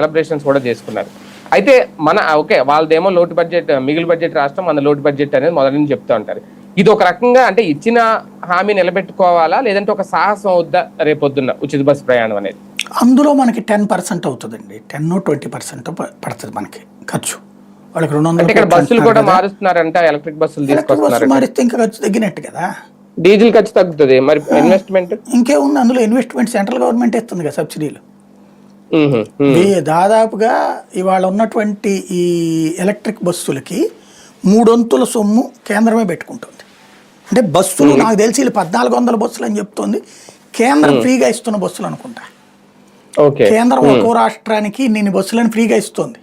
Celebrations కూడా చేసుకున్నారు. అయితే మన ఓకే వాళ్ళదేమో లోటు బడ్జెట్, మిగులు బడ్జెట్ రాష్ట్రం, మన లోటు బడ్జెట్ అనేది మొదటి నుంచి చెప్తూ ఉంటారు. ఇది ఒక రకంగా అంటే ఇచ్చిన హామీ నిలబెట్టుకోవాలా, లేదంటే ఒక సాహసం అవుద్దా రేపొద్దున్న ఉచిత బస్సు ప్రయాణం అనేది? అందులో మనకి 10% అవుతుందండి. 10-20% పడుతుంది మనకి ఖర్చు. వాళ్ళకి 200 ఇక్కడ బస్సులు కూడా మారుస్తున్నారంట, ఎలక్ట్రిక్ బస్సులు తీసుకొస్తున్నారు. మారిస్తే ఇంకా ఖర్చు తగ్గినట్టు కదా. డీజిల్ ఖర్చు తగ్గుతుంది, మరి ఇన్వెస్ట్మెంట్ ఇంకేముంది అందులో ఇన్వెస్ట్మెంట్ సెంట్రల్ గవర్నమెంట్ ఇస్తుంది కదా సబ్సిడీలు. దాదాపుగా ఇవాళ ఉన్నటువంటి ఈ ఎలక్ట్రిక్ బస్సులకి 3 సొమ్ము కేంద్రమే పెట్టుకుంటుంది. అంటే బస్సులు నాకు తెలిసి 1400 బస్సులు అని చెప్తోంది. కేంద్రం ఫ్రీగా ఇస్తున్న బస్సులు అనుకుంటా. కేంద్రం ఒక్కో రాష్ట్రానికి ఇన్ని బస్సులను ఫ్రీగా ఇస్తుంది,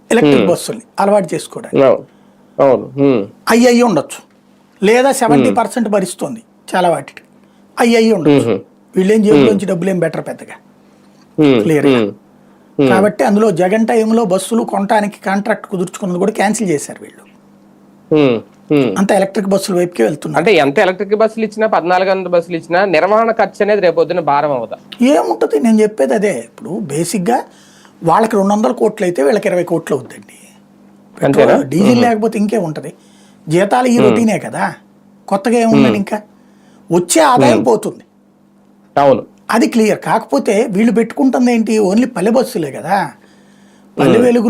ఎలక్ట్రిక్ బస్సుల్ని అలవాటు చేసుకోవడానికి. అయ్యి ఉండొచ్చు, లేదా 70% భరిస్తుంది చాలా వాటికి. అయ్యి ఉండొచ్చు. వీళ్ళేం జేబులోంచి డబ్బులు ఏం బెటర్ పెద్దగా క్లియర్గా. కాబట్టి అందులో జగన్ టైంలో బస్సులు కొనడానికి కాంట్రాక్ట్ కుదుర్చుకున్నది కూడా క్యాన్సిల్ చేశారు వీళ్ళు. అంత ఎలక్ట్రిక్ బస్సుల వైపుకే వెళ్తున్నారు. అంటే ఎంత ఎలక్ట్రిక్ బస్సులు ఇచ్చినా, 1400 బస్సులు ఇచ్చినా నిర్వహణ ఖర్చు అనేది రేపొద్దున భారం అవుదా? ఏముంటుంది, నేను చెప్పేది అదే. ఇప్పుడు బేసిక్గా వాళ్ళకి 200 కోట్లు అయితే వీళ్ళకి 20 కోట్లు అవుతుందండి. డీజిల్ లేకపోతే ఇంకే ఉంటుంది. జీతాలు ఈ రొటీనే కదా, కొత్తగా ఏముందని ఇంకా వచ్చే ఆదాయం పోతుంది. అవును, అది క్లియర్. కాకపోతే వీళ్ళు పెట్టుకుంటుంది ఏంటి, ఓన్లీ పల్లె బస్సులే కదా. పల్లె వెలుగు